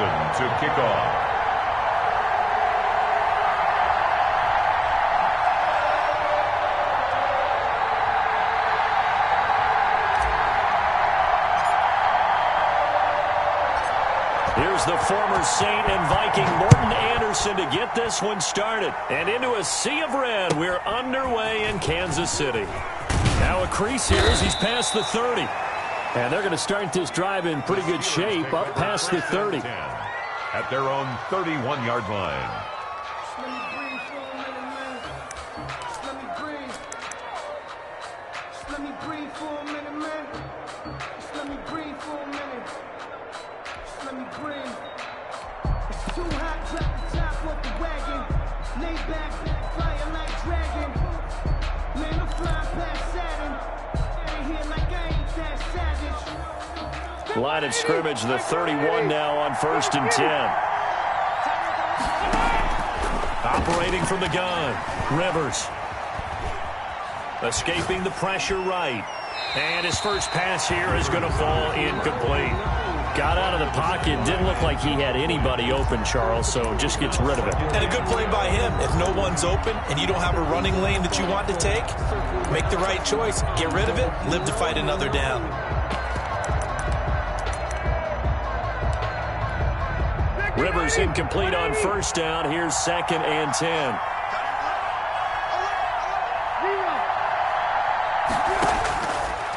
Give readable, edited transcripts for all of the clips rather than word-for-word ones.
Anderson to kick off. Here's the former Saint and Viking Morton Anderson to get this one started. And into a sea of red, we're underway in Kansas City. Now a crease here as he's past the 30. And they're going to start this drive in pretty good shape up past the 30. At their own 31-yard line. Line of scrimmage, the 31 now on 1st and 10. Operating from the gun, Rivers. Escaping the pressure right. And his first pass here is going to fall incomplete. Got out of the pocket, didn't look like he had anybody open, Charles, so just gets rid of it. And a good play by him. If no one's open and you don't have a running lane that you want to take, make the right choice. Get rid of it, live to fight another down. Rivers incomplete on 1st down. Here's 2nd and 10.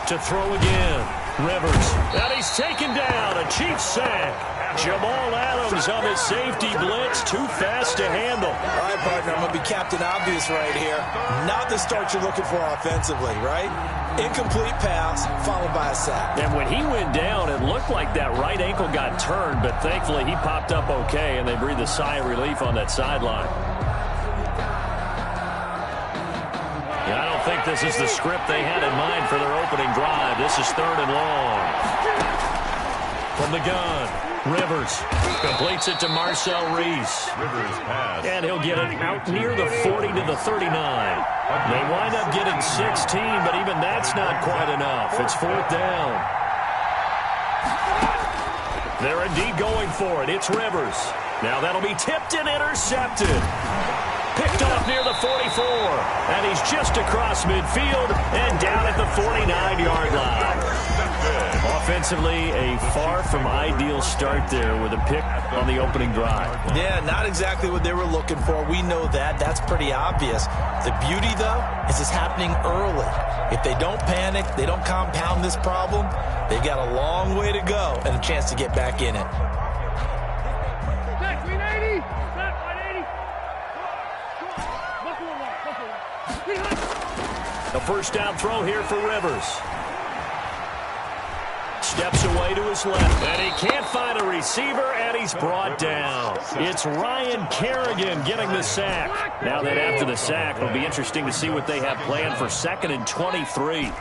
To throw again. Rivers. And he's taken down. A Chiefs sack. Jamal Adams on the safety blitz. Too fast to handle. All right, partner, I'm going to be Captain Obvious right here. Not the start you're looking for offensively, right? Incomplete pass followed by a sack. And when he went down, it looked like that right ankle got turned, but thankfully he popped up okay, and they breathed a sigh of relief on that sideline. Yeah, I don't think this is the script they had in mind for their opening drive. This is 3rd and long. From the gun, Rivers completes it to Marcel Reese. Rivers pass. And he'll get it out near the 40 to the 39. They wind up getting 16, but even that's not quite enough. It's 4th down. They're indeed going for it. It's Rivers. Now that'll be tipped and intercepted. Picked off near the 44. And he's just across midfield and down at the 49-yard line. Offensively, a far from ideal start there with a pick on the opening drive. Yeah, not exactly what they were looking for. We know that. That's pretty obvious. The beauty, though, is it's happening early. If they don't panic, they don't compound this problem, they've got a long way to go and a chance to get back in it. A 1st down throw here for Rivers. Steps away to his left, and he can't find a receiver, and he's brought down. It's Ryan Kerrigan getting the sack. Now that after the sack, it'll be interesting to see what they have planned for 2nd and 23.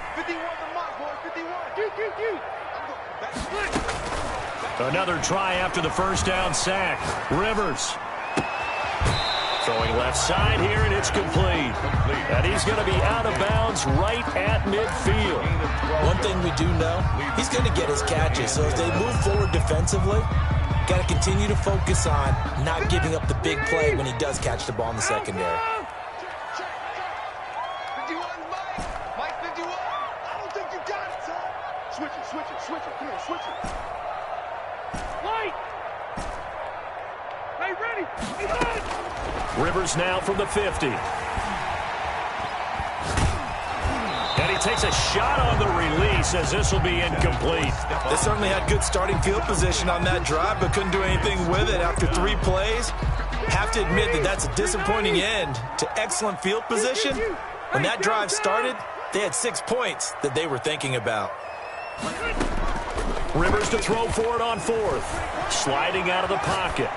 Another try after the 1st down sack. Rivers. Throwing left side here, and it's complete. And he's going to be out of bounds right at midfield. One thing we do know, he's going to get his catches. So as they move forward defensively, got to continue to focus on not giving up the big play when he does catch the ball in the secondary. Rivers now from the 50. And he takes a shot on the release as this will be incomplete. They certainly had good starting field position on that drive, but couldn't do anything with it after 3 plays. Have to admit that that's a disappointing end to excellent field position. When that drive started, they had 6 points that they were thinking about. Rivers to throw for it on 4th. Sliding out of the pocket.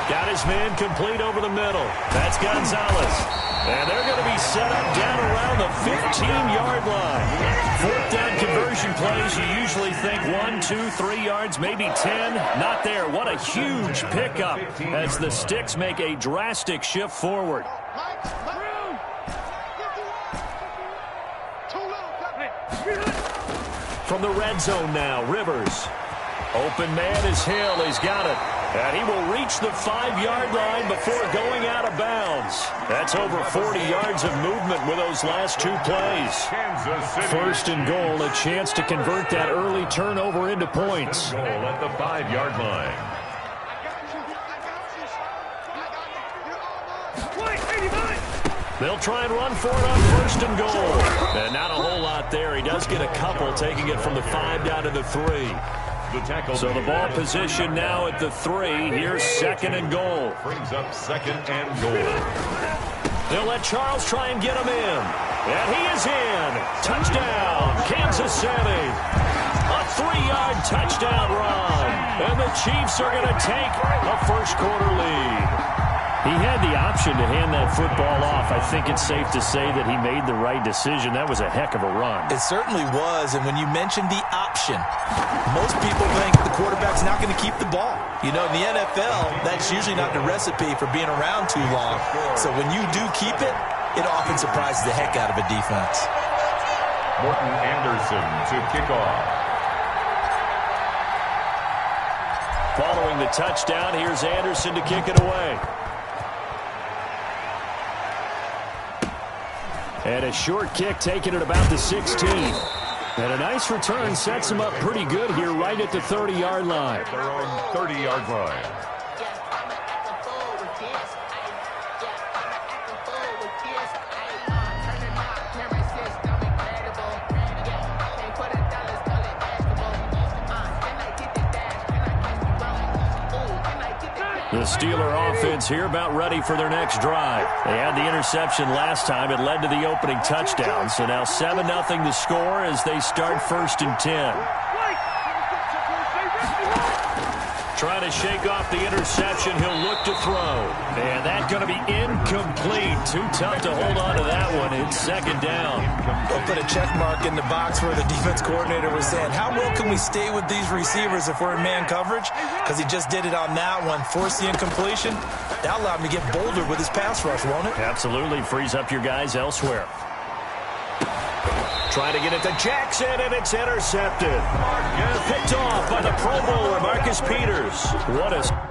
Got his man complete over the middle. That's Gonzalez. And they're going to be set up down around the 15-yard line. 4th down conversion plays, you usually think 1, 2, 3 yards, maybe 10. Not there. What a huge pickup as the Sticks make a drastic shift forward. From the red zone now, Rivers. Open man is Hill. He's got it. And he will reach the 5-yard line before going out of bounds. That's over 40 yards of movement with those last 2 plays. First and goal, a chance to convert that early turnover into points. Goal at the 5-yard line. They'll try and run for it on first and goal. And not a whole lot there. He does get a couple, taking it from the 5 down to the 3. So the ball position now at the 3. Here's second and goal. Brings up second and goal. They'll let Charles try and get him in. And he is in. Touchdown, Kansas City. A 3-yard touchdown run. And the Chiefs are going to take a first-quarter lead. He had the option to hand that football off. I think it's safe to say that he made the right decision. That was a heck of a run. It certainly was, and when you mentioned the option, most people think the quarterback's not going to keep the ball. You know, in the NFL, that's usually not the recipe for being around too long. So when you do keep it, it often surprises the heck out of a defense. Morton Anderson to kick off. Following the touchdown, here's Anderson to kick it away. And a short kick taken at about the 16. And a nice return sets him up pretty good here right at the 30-yard line. Their own 30-yard line. The Steeler offense here about ready for their next drive. They had the interception last time. It led to the opening touchdown. So now 7-0 the score as they start first and 10. Trying to shake off the interception. He'll look to throw. And that's going to be incomplete. Too tough to hold on to that one. It's second down. They'll put a check mark in the box where the defense coordinator was saying, how well can we stay with these receivers if we're in man coverage? Because he just did it on that one. Force the incompletion. That allowed him to get bolder with his pass rush, won't it? Absolutely. Frees up your guys elsewhere. Trying to get it to Jackson, and it's intercepted. Picked off by the Pro Bowler, Marcus Peters. What a...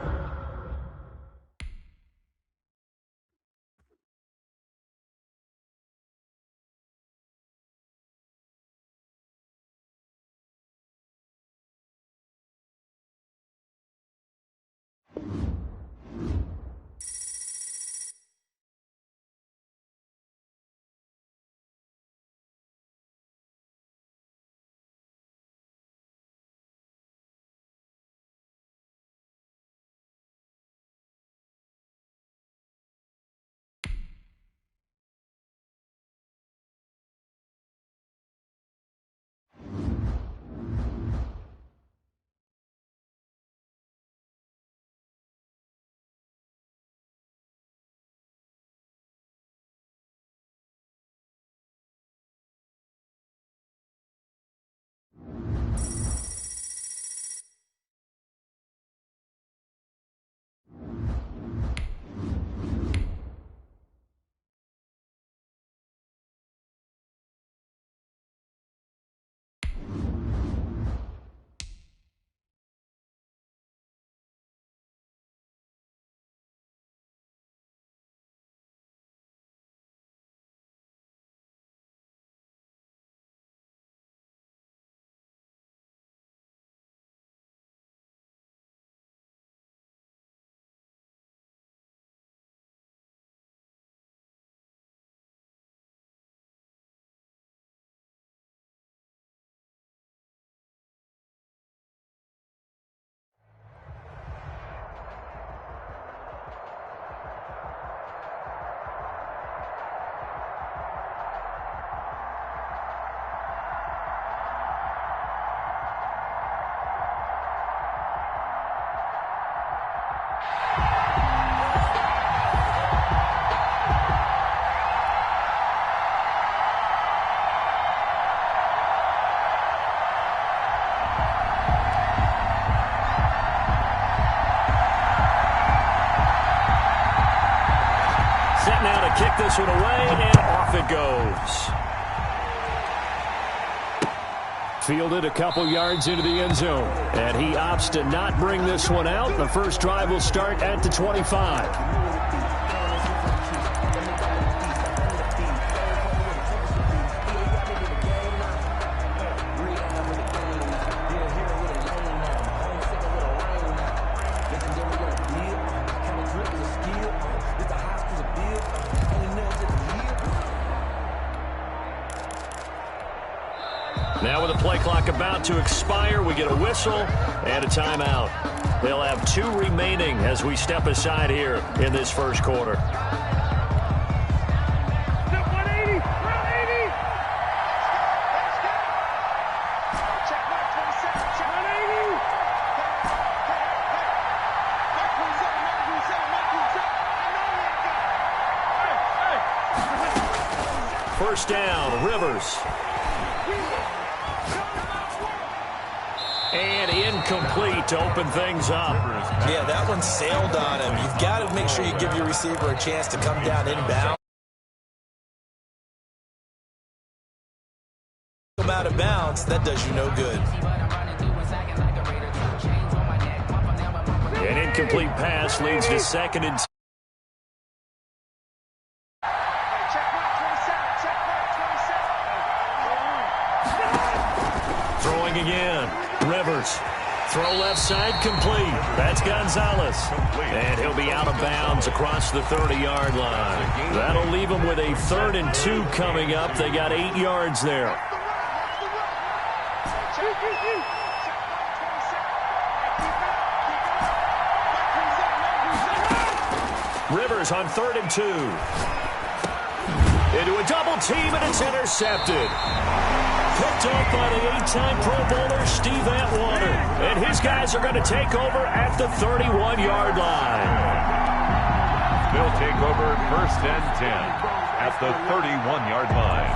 Kick this one away, and off it goes. Fielded a couple yards into the end zone. And he opts to not bring this one out. The first drive will start at the 25. Now with the play clock about to expire, we get a whistle and a timeout. They'll have 2 remaining as we step aside here in this first quarter. First down, Rivers. And incomplete to open things up. Yeah, that one sailed on him. You've got to make sure you give your receiver a chance to come down inbound. Come out of bounds, that does you no good. An incomplete pass leads to 2nd and 10. Throwing again. Rivers. Throw left side complete. That's Gonzalez. And he'll be out of bounds across the 30-yard line. That'll leave him with a 3rd and 2 coming up. They got 8 yards there. Rivers on 3rd and 2. Into a double team, and it's intercepted. Picked up by the 8-time Pro Bowler Steve Atwater. And his guys are going to take over at the 31-yard line. They'll take over 1st and 10 at the 31-yard line.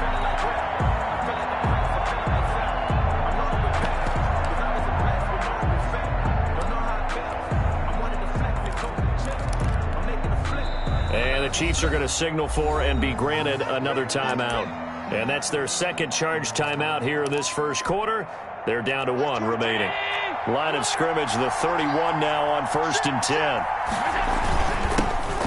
And the Chiefs are going to signal for and be granted another timeout. And that's their 2nd charge timeout here in this first quarter. They're down to 1 remaining. Line of scrimmage, the 31 now on 1st and 10.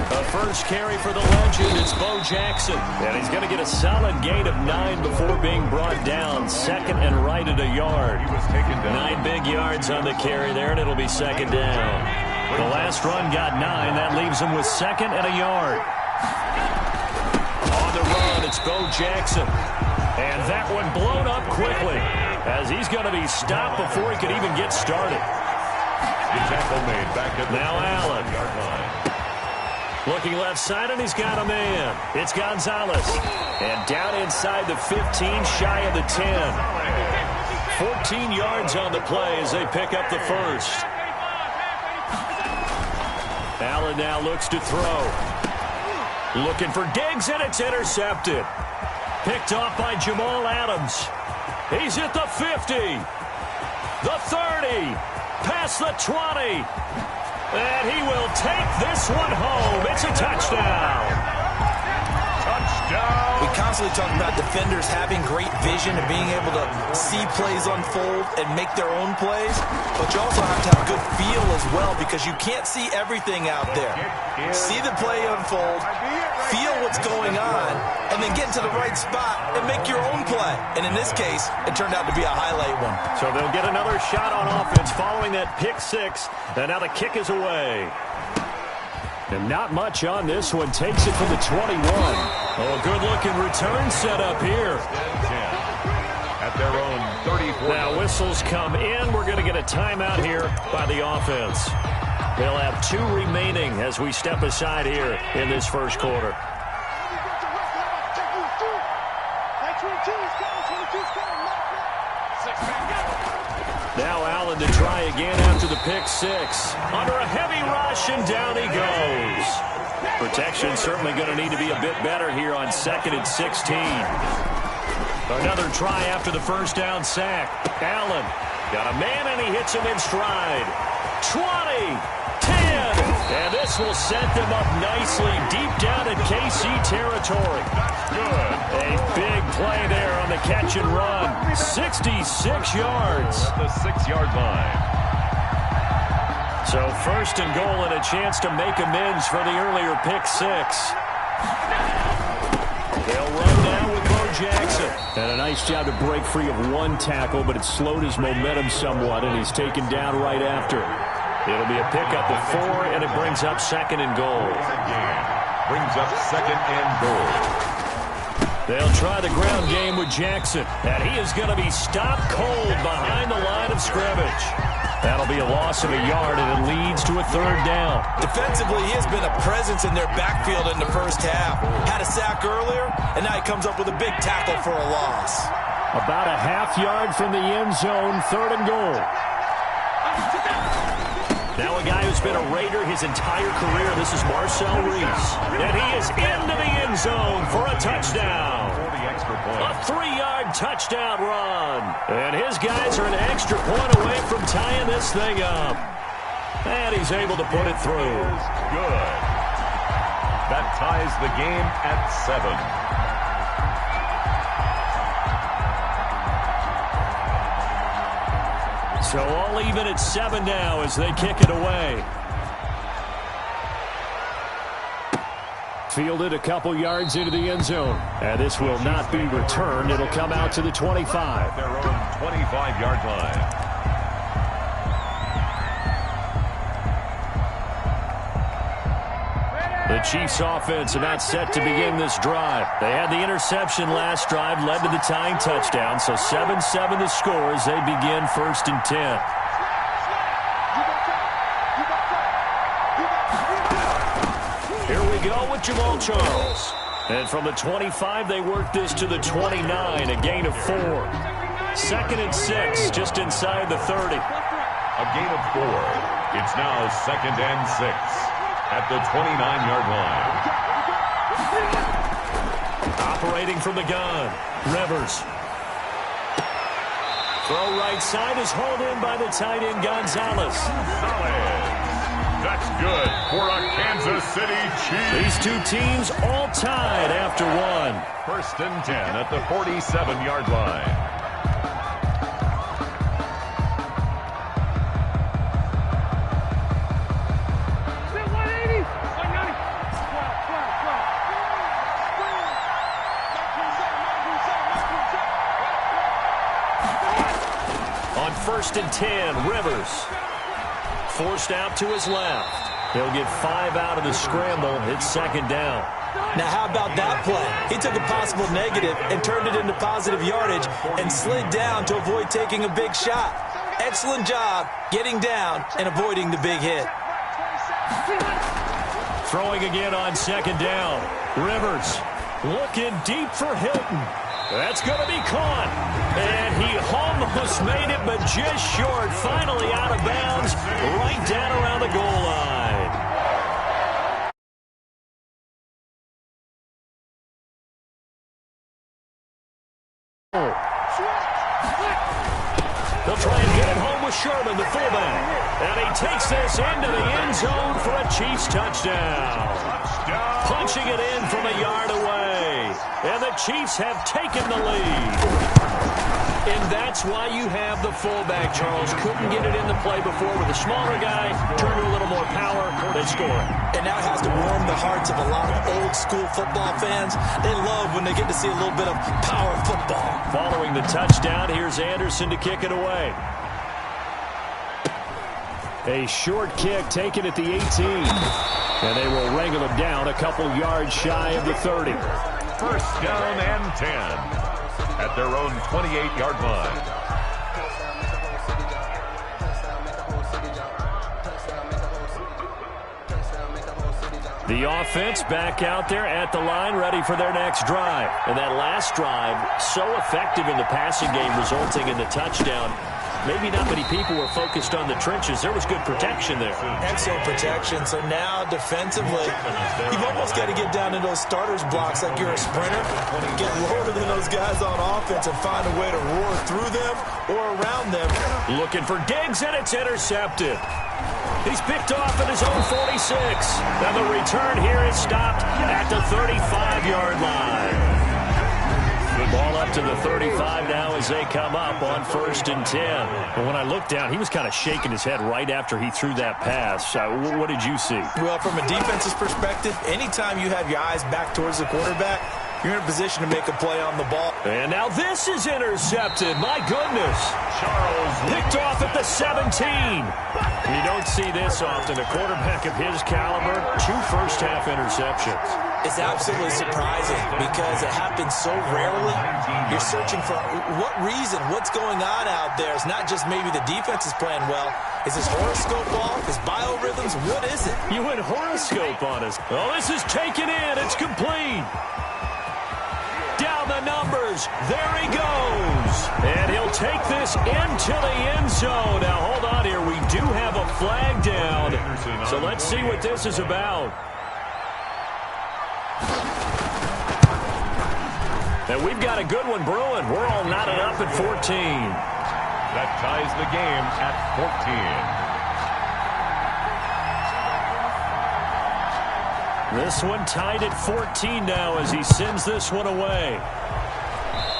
The first carry for the legend is Bo Jackson. And he's going to get a solid gain of 9 before being brought down. 2nd and right at a yard. 9 big yards on the carry there, and it'll be 2nd down. The last run got 9. That leaves him with 2nd and a yard. On the run, it's Bo Jackson. And that one blown up quickly as he's going to be stopped before he could even get started. Now Allen. Looking left side, and he's got a man. It's Gonzalez. And down inside the 15, shy of the 10. 14 yards on the play as they pick up the first. Allen now looks to throw. Looking for Diggs, and it's intercepted. Picked off by Jamal Adams. He's at the 50. The 30. Past the 20. And he will take this one home. It's a touchdown. We constantly talk about defenders having great vision and being able to see plays unfold and make their own plays, but you also have to have good feel as well because you can't see everything out there. See the play unfold, feel what's going on, and then get into the right spot and make your own play. And in this case, it turned out to be a highlight one. So they'll get another shot on offense following that pick 6, and now the kick is away. And not much on this one. Takes it from the 21. Oh, good-looking return set up here. At their own 34. Now whistles come in. We're going to get a timeout here by the offense. They'll have 2 remaining as we step aside here in this first quarter. Now Allen to try again after the pick 6. Under a heavy rush, and down he goes. Protection certainly going to need to be a bit better here on 2nd and 16. Another try after the first down sack. Allen got a man, and he hits him in stride. 20, 10, And this will set them up nicely deep down in KC territory. Good. A big play there on the catch and run. 66 yards. At the 6-yard line. So first and goal and a chance to make amends for the earlier pick six. They'll run now with Bo Jackson. And a nice job to break free of one tackle, but it slowed his momentum somewhat, and he's taken down right after. It'll be a pickup of 4, and it brings up second and goal. Brings up second and goal. They'll try the ground game with Jackson, and he is going to be stopped cold behind the line of scrimmage. That'll be a loss of a yard, and it leads to a third down. Defensively, he has been a presence in their backfield in the first half. Had a sack earlier, and now he comes up with a big tackle for a loss. About a half yard from the end zone, third and goal. Now a guy who's been a Raider his entire career. This is Marcel Reese. And he is into the end zone for a touchdown. A 3-yard touchdown run. And his guys are an extra point away from tying this thing up. And he's able to put it through. Good. That ties the game at 7. So all even at 7 now as they kick it away. Fielded a couple yards into the end zone. And this will not be returned. It'll come out to the 25. Their own 25-yard line. The Chiefs offense about set to begin this drive. They had the interception last drive, led to the tying touchdown. So 7-7 the score as they begin first and 10. Here we go with Jamal Charles. And from the 25, they work this to the 29, a gain of 4. Second and 6, just inside the 30. A gain of 4. It's now second and 6. At the 29-yard line. Operating from the gun, Rivers. Throw right side is hauled in by the tight end Gonzalez. Solid. That's good for a Kansas City Chiefs. These two teams all tied after one. First and 10 at the 47-yard line. First and 10, Rivers. Forced out to his left. He'll get 5 out of the scramble. It's second down. Now, how about that play? He took a possible negative and turned it into positive yardage and slid down to avoid taking a big shot. Excellent job getting down and avoiding the big hit. Throwing again on second down. Rivers looking deep for Hilton. That's going to be caught. And he almost made it, but just short. Finally out of bounds, right down around the goal line. They'll try and get it home with Sherman, the fullback. And he takes this into the end zone for a Chiefs touchdown. Punching it in from a yard away. And the Chiefs have taken the lead. And that's why you have the fullback, Charles. Couldn't get it in the play before with a smaller guy. Turn to a little more power. They score it. And that has to warm the hearts of a lot of old-school football fans. They love when they get to see a little bit of power football. Following the touchdown, here's Anderson to kick it away. A short kick taken at the 18. And they will wrangle him down a couple yards shy of the 30. First down and 10 at their own 28-yard line. The offense back out there at the line, ready for their next drive. And that last drive, so effective in the passing game, resulting in the touchdown. Maybe not many people were focused on the trenches. There was good protection there. Excellent protection. So now defensively, you've almost got to get down to those starters blocks like you're a sprinter. Get lower than those guys on offense and find a way to roar through them or around them. Looking for Diggs, and it's intercepted. He's picked off at his own 46. Now the return here is stopped at the 35-yard line. Ball up to the 35 now as they come up on 1st and 10. But when I looked down, he was kind of shaking his head right after he threw that pass. What did you see? Well, from a defense's perspective, anytime you have your eyes back towards the quarterback, you're in a position to make a play on the ball. And now this is intercepted. My goodness. Picked off at the 17. You don't see this often. A quarterback of his caliber, 2 first-half interceptions. It's absolutely surprising because it happens so rarely. You're searching for what reason, what's going on out there. It's not just maybe the defense is playing well. Is his horoscope off? His biorhythms? What is it? You went horoscope on us. Oh, this is taken in. It's complete. Down the numbers. There he goes. And he'll take this into the end zone. Now, hold on here. We do have a flag down. So let's see what this is about. And we've got a good one brewing. We're all knotted up at 14. That ties the game at 14. This one tied at 14 now as he sends this one away.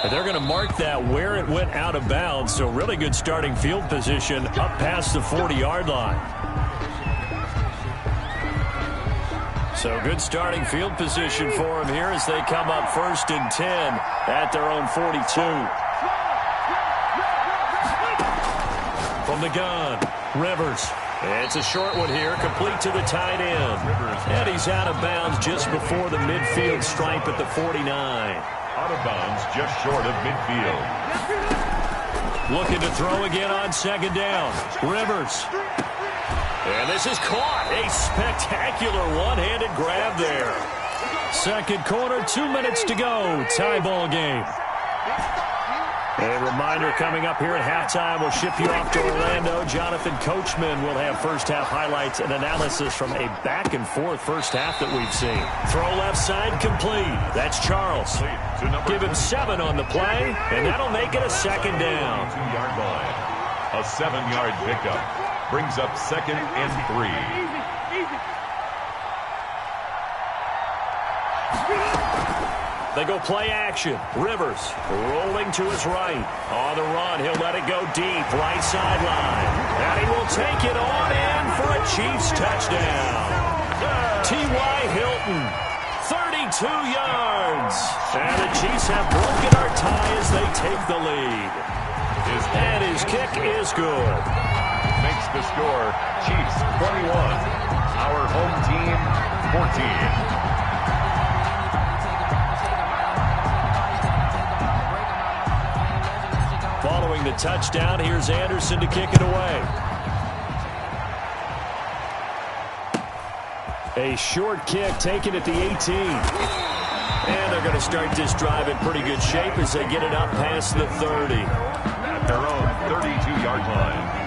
And they're going to mark that where it went out of bounds. So really good starting field position up past the 40-yard line. So good starting field position for him here as they come up 1st and 10 at their own 42. From the gun, Rivers. It's a short one here, complete to the tight end. And he's out of bounds just before the midfield stripe at the 49. Out of bounds just short of midfield. Looking to throw again on 2nd down. Rivers. And this is caught. A spectacular one-handed grab there. 2nd quarter, 2 minutes to go. Tie ball game. A reminder coming up here at halftime. We'll ship you off to Orlando. Jonathan Coachman will have first-half highlights and analysis from a back-and-forth first half that we've seen. Throw left side complete. That's Charles. Give him 7 on the play, and that'll make it a 2nd down. 2-yard line. A 7-yard pickup. Brings up 2nd and 3. They go play action. Rivers rolling to his right. On the run, he'll let it go deep. Right sideline. And he will take it on in for a Chiefs touchdown. T.Y. Hilton, 32 yards. And the Chiefs have broken our tie as they take the lead. And his kick is good. Makes the score Chiefs 21. Our home team 14. Following the touchdown, here's Anderson to kick it away. A short kick taken at the 18. And they're going to start this drive in pretty good shape as they get it up past the 30. At their own 32-yard line.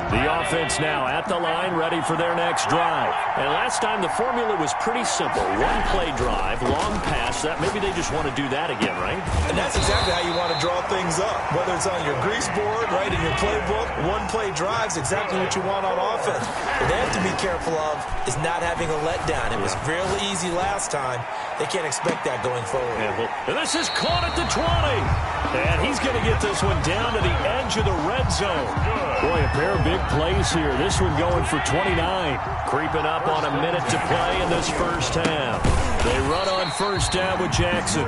The offense now at the line, ready for their next drive. And last time the formula was pretty simple. One play drive, long pass. That maybe they just want to do that again, right? And that's exactly how you want to draw things up. Whether it's on your grease board, right, in your playbook, one play drive's exactly what you want on offense. What they have to be careful of is not having a letdown. It was really easy last time. They can't expect that going forward. And this is caught at the 20. And he's going to get this one down to the edge of the red zone. Boy, a pair of big plays here. This one going for 29. Creeping up on a minute to play in this first half. They run on 1st down with Jackson.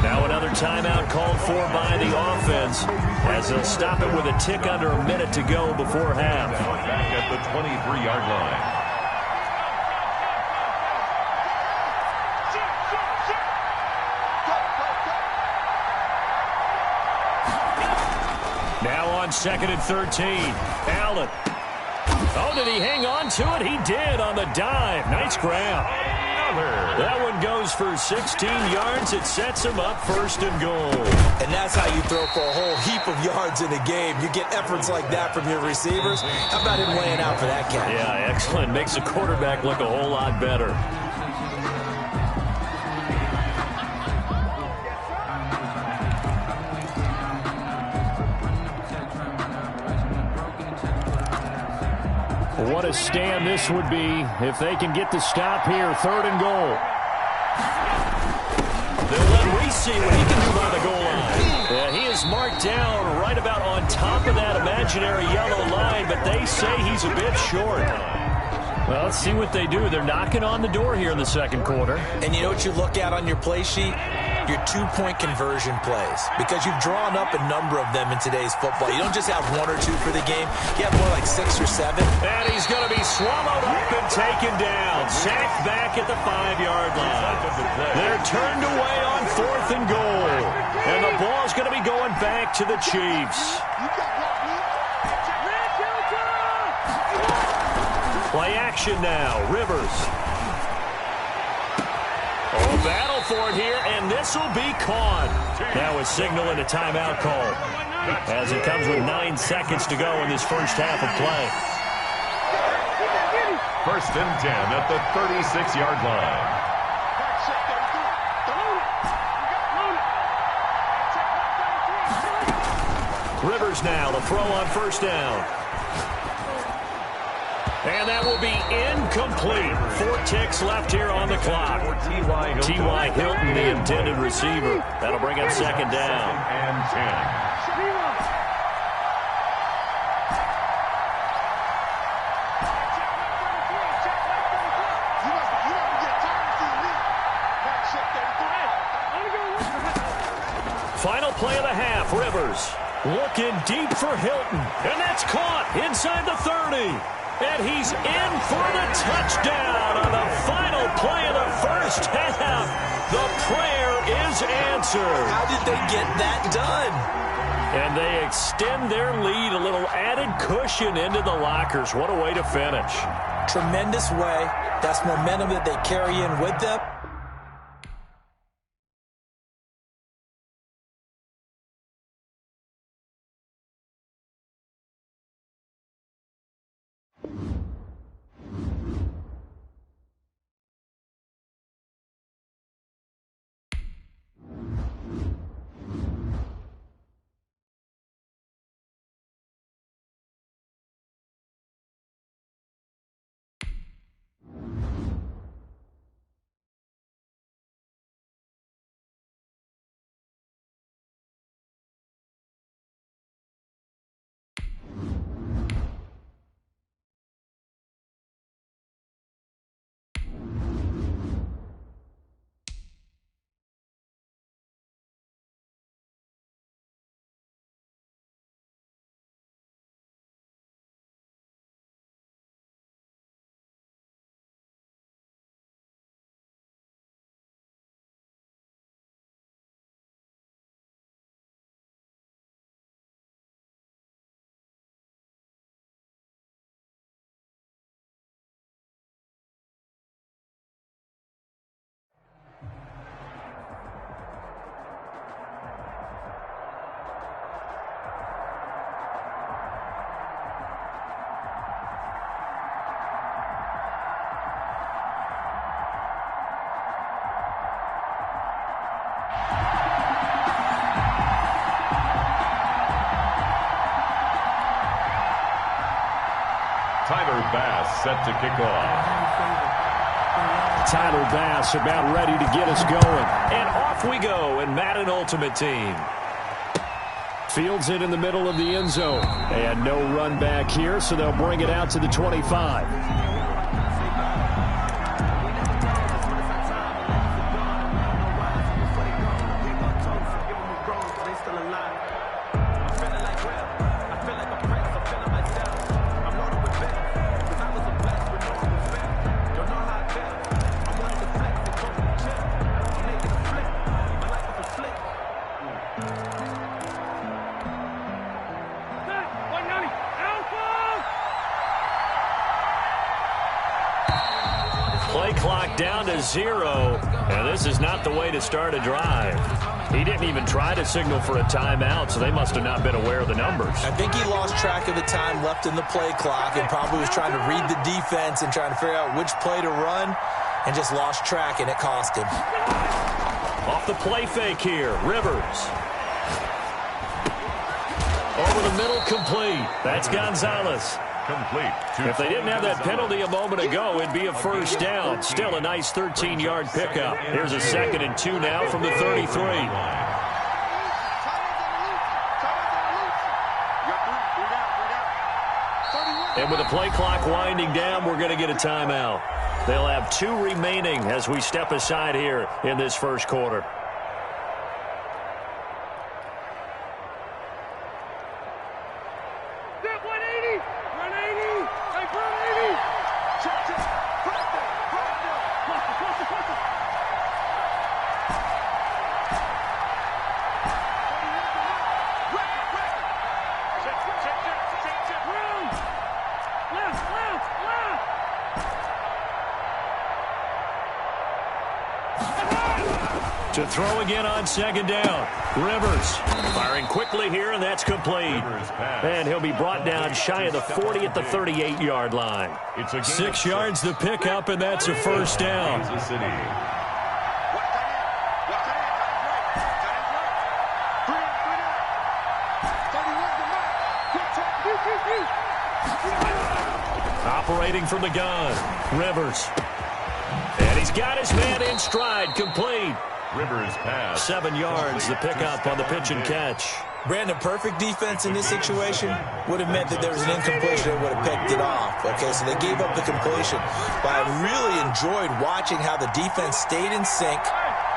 Now another timeout called for by the offense as they'll stop it with a tick under a minute to go before half. Back at the 23-yard line. Now on 2nd and 13. Allen. Oh, did he hang on to it? He did on the dive. Nice grab. That one goes for 16 yards. It sets him up 1st and goal. And that's how you throw for a whole heap of yards in a game. You get efforts like that from your receivers. How about him laying out for that catch? Yeah, excellent. Makes the quarterback look a whole lot better. What a stand this would be if they can get the stop here. 3rd and goal. They'll let Reese see what he can do by the goal line. Yeah, he is marked down right about on top of that imaginary yellow line, but they say he's a bit short. Well, let's see what they do. They're knocking on the door here in the 2nd quarter. And you know what you look at on your play sheet? Your 2-point conversion plays, because you've drawn up a number of them in today's football. You don't just have 1 or 2 for the game. You have more like 6 or 7. And he's going to be swallowed up and taken down. Sacked back at the 5-yard line. They're turned away on 4th and goal. And the ball's going to be going back to the Chiefs. Play action now. Rivers. Oh, battle for it here, and this will be caught. Now a signal and a timeout call as it comes with 9 seconds to go in this first half of play. 1st and 10 at the 36-yard line. Rivers now to throw on 1st down. And that will be incomplete. 4 ticks left here on the clock. T.Y. Hilton, the intended receiver. That'll bring up 2nd down. And 10. Final play of the half. Rivers looking deep for Hilton. And that's caught inside the 30. And he's in for the touchdown on the final play of the first half. The prayer is answered. How did they get that done? And they extend their lead, a little added cushion into the lockers. What a way to finish. Tremendous way. That's momentum that they carry in with them. Tyler Bass set to kick off. Tyler Bass about ready to get us going. And off we go in Madden Ultimate Team. Fields it in the middle of the end zone. And no run back here, so they'll bring it out to the 25. Play clock down to 0, and this is not the way to start a drive. He didn't even try to signal for a timeout, so they must have not been aware of the numbers. I think he lost track of the time left in the play clock and probably was trying to read the defense and trying to figure out which play to run and just lost track, and it cost him. Off the play fake here, Rivers. Over the middle, complete. That's Gonzalez. Complete. If they didn't have that penalty a moment ago, it'd be a first down. Still a nice 13-yard pickup. Here's a 2nd and 2 now from the 33. And with the play clock winding down, we're going to get a timeout. They'll have 2 remaining as we step aside here in this first quarter. To throw again on 2nd down. Rivers firing quickly here, and that's complete. And he'll be brought down shy of the 40 at the 38-yard line. 6 yards to pick up, and that's a first down. Operating from the gun, Rivers. And he's got his man in stride, complete. Rivers pass. 7 yards, the pickup on the pitch and catch. Brandon, perfect defense in this situation would have meant that there was an incompletion that would have picked it off. Okay, so they gave up the completion. But I really enjoyed watching how the defense stayed in sync,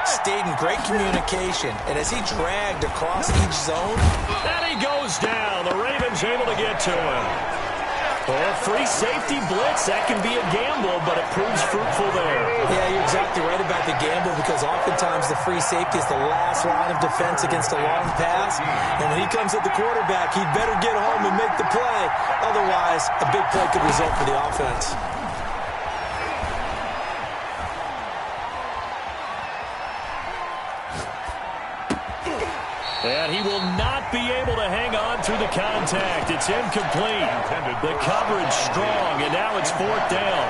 stayed in great communication, and as he dragged across each zone. And he goes down. The Ravens able to get to him. Well, free safety blitz, that can be a gamble, but it proves fruitful there. Yeah, you're exactly right about the gamble, because oftentimes the free safety is the last line of defense against a long pass. And when he comes at the quarterback, he'd better get home and make the play. Otherwise, a big play could result for the offense. And he will not be able to hang on through the contact. It's incomplete. The coverage strong, and now it's 4th down.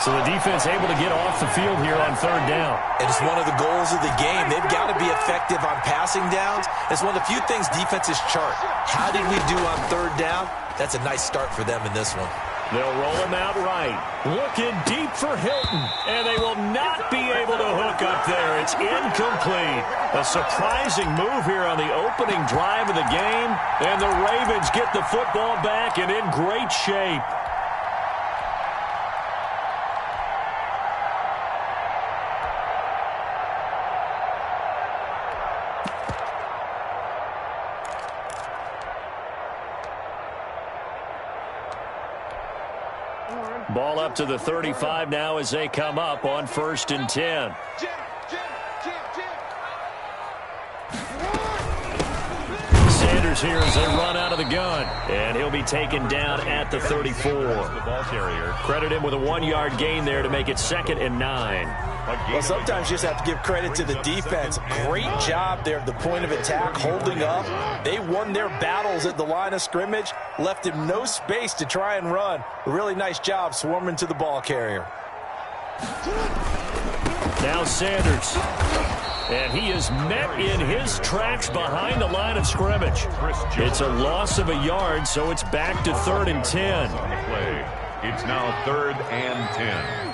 So the defense able to get off the field here on 3rd down. And it's one of the goals of the game. They've got to be effective on passing downs. It's one of the few things defenses chart. How did we do on 3rd down? That's a nice start for them in this one. They'll roll him out right. Looking deep for Hilton. And they will not be able to hook up there. It's incomplete. A surprising move here on the opening drive of the game. And the Ravens get the football back and in great shape. Ball up to the 35 now as they come up on 1st and 10. Sanders here as they run out of the gun. And he'll be taken down at the 34. The ball carrier. Credit him with a 1-yard gain there to make it 2nd and 9. Well, sometimes you just have to give credit to the defense. Great job there at the point of attack, holding up. They won their battles at the line of scrimmage, left him no space to try and run. A really nice job swarming to the ball carrier. Now Sanders. And he is met in his tracks behind the line of scrimmage. It's a loss of a yard, so it's back to 3rd and 10. On the play. It's now 3rd and 10.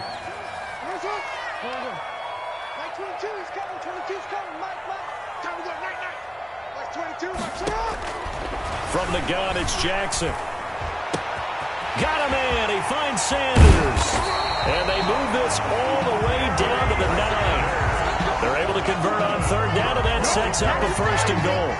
From the gun, it's Jackson. Got a man. He finds Sanders. And they move this all the way down to the 9. They're able to convert on 3rd down, and that sets up a 1st and goal.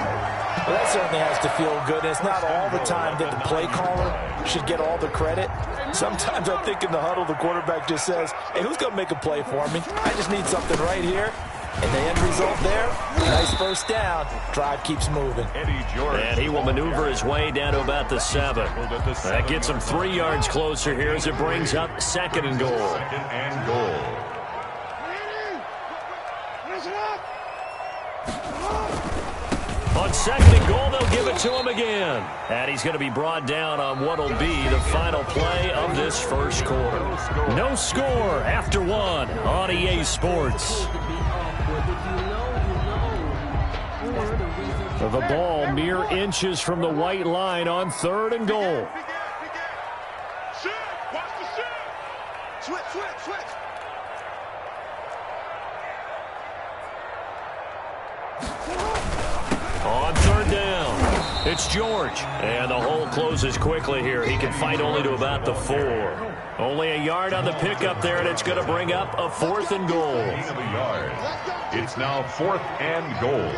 Well, that certainly has to feel good. It's not all the time that the play caller should get all the credit. Sometimes I think in the huddle, the quarterback just says, hey, who's going to make a play for me? I just need something right here. And the end result there, nice 1st down. Drive keeps moving. And he will maneuver his way down to about the 7. That gets him 3 yards closer here as it brings up 2nd and goal. 2nd and goal. On 2nd and goal, they'll give it to him again. And he's going to be brought down on what will be the final play of this first quarter. No score after 1 on EA Sports. The ball mere inches from the white line on 3rd and goal. On third down, it's George. And the hole closes quickly here. He can fight only to about the 4. Only a yard on the pickup there, and it's going to bring up a 4th and goal. It's now 4th and goal.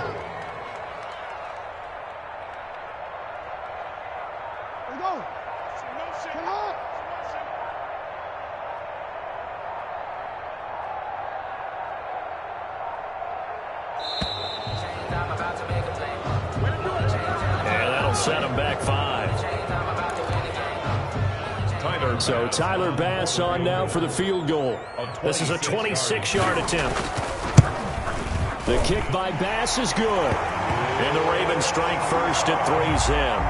Set him back 5. So Tyler Bass on now for the field goal. This is a 26-yard attempt. The kick by Bass is good. And the Ravens strike first at 3-zip.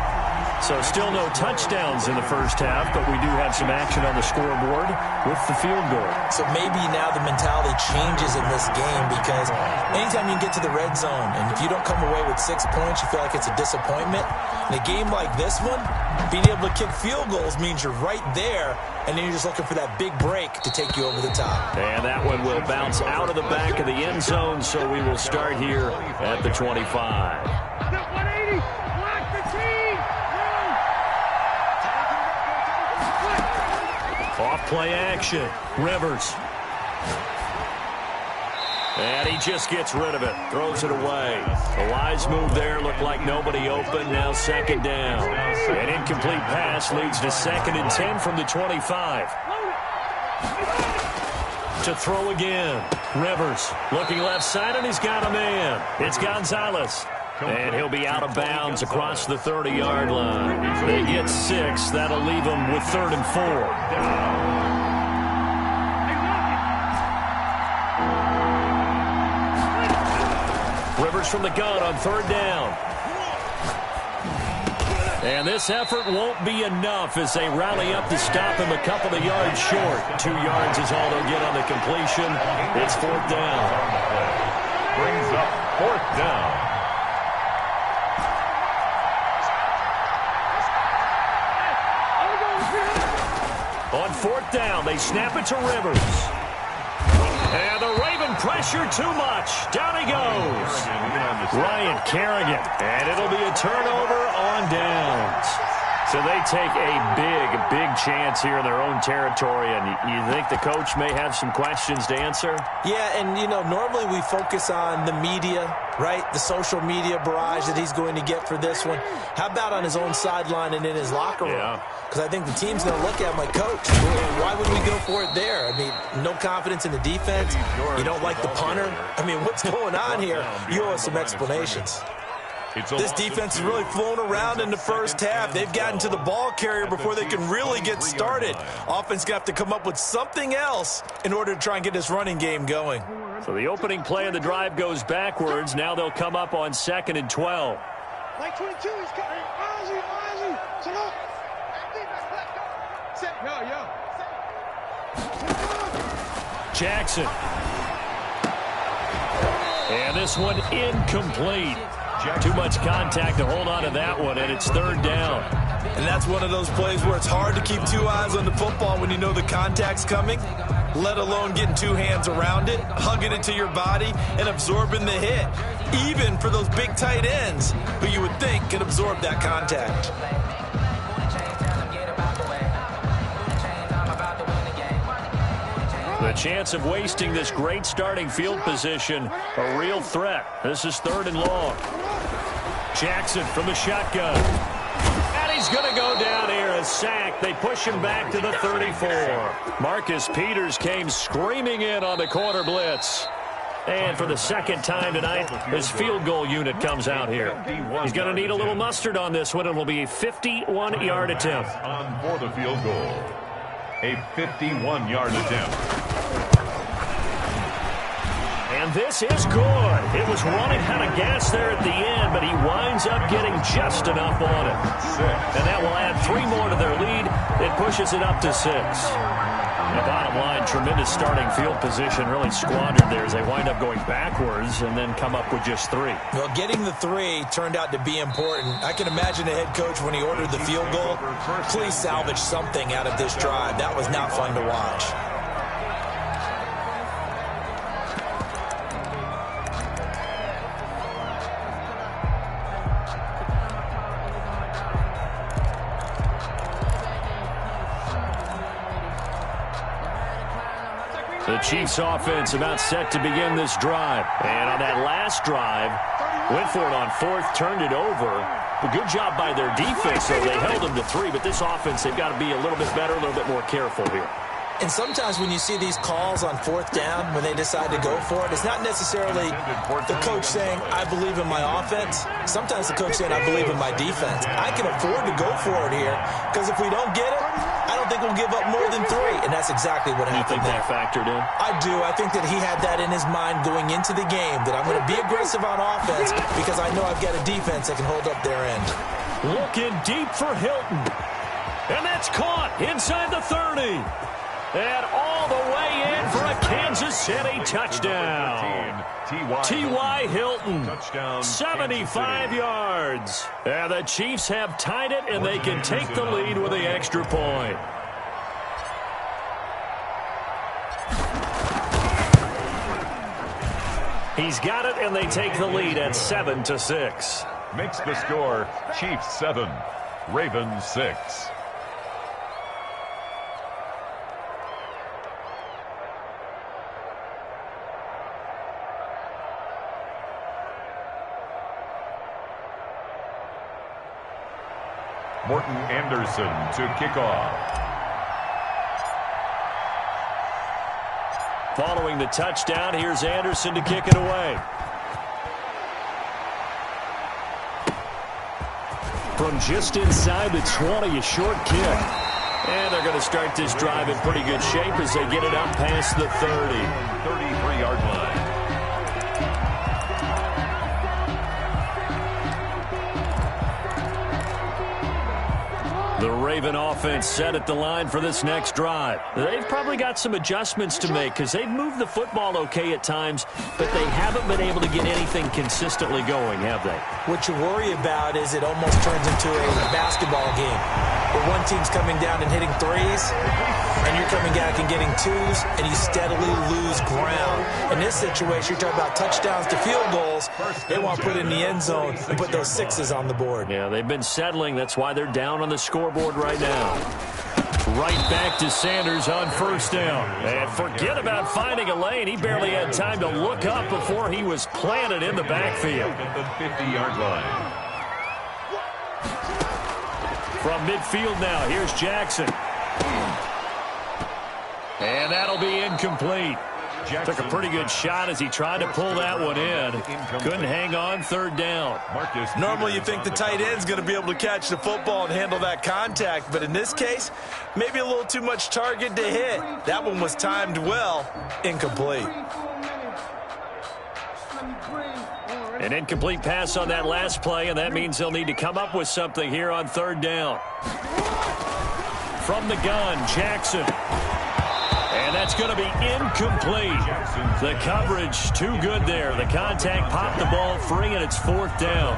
So still no touchdowns in the first half, but we do have some action on the scoreboard with the field goal. So maybe now the mentality changes in this game, because anytime you can get to the red zone, and if you don't come away with 6 points, you feel like it's a disappointment. In a game like this one, being able to kick field goals means you're right there, and then you're just looking for that big break to take you over the top. And that one will bounce out of the back of the end zone, so we will start here at the 25. Off play action. Rivers. And he just gets rid of it. Throws it away. A wise move there. Looked like nobody open. Now second down. An incomplete pass leads to 2nd and 10 from the 25. To throw again. Rivers looking left side, and he's got a man. It's Gonzalez. And he'll be out of bounds across the 30-yard line. They get 6. That'll leave them with 3rd and 4. Rivers from the gun on 3rd down. And this effort won't be enough as they rally up to stop him a couple of yards short. 2 yards is all they'll get on the completion. It's 4th down. Brings up 4th down. On 4th down, they snap it to Rivers. And the Raven pressure too much. Down he goes. Ryan Kerrigan. And it'll be a turnover on downs. So they take a big chance here in their own territory. And you think the coach may have some questions to answer? Yeah, and, you know, normally we focus on the media, right? The social media barrage that he's going to get for this one. How about on his own sideline and in his locker room? Because I think the team's going to look at him like, Coach, why would we go for it there? I mean, no confidence in the defense. You don't like the punter. I mean, what's going on here? You owe us some explanations. This defense is really flown around in the first half. They've gotten to the ball carrier before they can really get started. Offense got to come up with something else in order to try and get this running game going. So the opening play of the drive goes backwards. Now they'll come up on 2nd and 12. Like 22, he's coming. Ozzy. Sit up. Jackson. And this one incomplete. Too much contact to hold on to that one, and it's 3rd down. And that's one of those plays where it's hard to keep 2 eyes on the football when you know the contact's coming, let alone getting 2 hands around it, hugging it to your body, and absorbing the hit, even for those big tight ends who you would think can absorb that contact. The chance of wasting this great starting field position, a real threat. This is 3rd and long. Jackson from the shotgun. And he's going to go down here, a sack. They push him back to the 34. Marcus Peters came screaming in on the corner blitz. And for the 2nd time tonight, his field goal unit comes out here. He's going to need a little mustard on this one. It'll be a 51-yard attempt. On for the field goal. A 51-yard attempt. And this is good. It was running out of gas there at the end, but he winds up getting just enough on it. And that will add 3 more to their lead. It pushes it up to 6. The bottom line, tremendous starting field position, really squandered there as they wind up going backwards and then come up with just 3. Well, getting the 3 turned out to be important. I can imagine the head coach when he ordered the field goal, please salvage something out of this drive. That was not fun to watch. The Chiefs offense about set to begin this drive. And on that last drive, went for it on fourth, turned it over. A good job by their defense, though. They held them to 3, but this offense, they've got to be a little bit better, a little bit more careful here. And sometimes when you see these calls on fourth down, when they decide to go for it, it's not necessarily the coach saying, I believe in my offense. Sometimes the coach saying, I believe in my defense. I can afford to go for it here, because if we don't get it, I don't think we'll give up more than 3. And that's exactly what happened there. You think that factored in? I do. I think that he had that in his mind going into the game, that I'm going to be aggressive on offense because I know I've got a defense that can hold up their end. Looking deep for Hilton. And that's caught inside the 30. And all the way in for a Kansas City touchdown. T.Y. Hilton, touchdown, 75 yards. And the Chiefs have tied it, and they can take the lead with the extra point. He's got it, and they take the lead at 7-6. Makes the score Chiefs 7, Ravens 6. Morton Anderson to kick off. Following the touchdown, here's Anderson to kick it away. From just inside the 20, a short kick. And they're going to start this drive in pretty good shape as they get it up past the 30. 33-yard line. The Raven offense set at the line for this next drive. They've probably got some adjustments to make because they've moved the football okay at times, but they haven't been able to get anything consistently going, have they? What you worry about is it almost turns into a basketball game where one team's coming down and hitting threes, and you're coming back and getting twos, and you steadily lose ground. In this situation, you're talking about touchdowns to field goals. They want to put in the end zone and put those 6s on the board. Yeah, they've been settling. That's why they're down on the scoreboard right now. Right back to Sanders on first down. And forget about finding a lane. He barely had time to look up before he was planted in the backfield. At the 50-yard line. From midfield now, here's Jackson. And that'll be incomplete. Took a pretty good shot as he tried to pull that one in. Couldn't hang on, third down. Normally you think the tight end's going to be able to catch the football and handle that contact, but in this case, maybe a little too much target to hit. That one was timed well. Incomplete. An incomplete pass on that last play, and that means they'll need to come up with something here on third down. From the gun, Jackson. And that's going to be incomplete. The coverage too good there. The contact popped the ball free, and it's fourth down.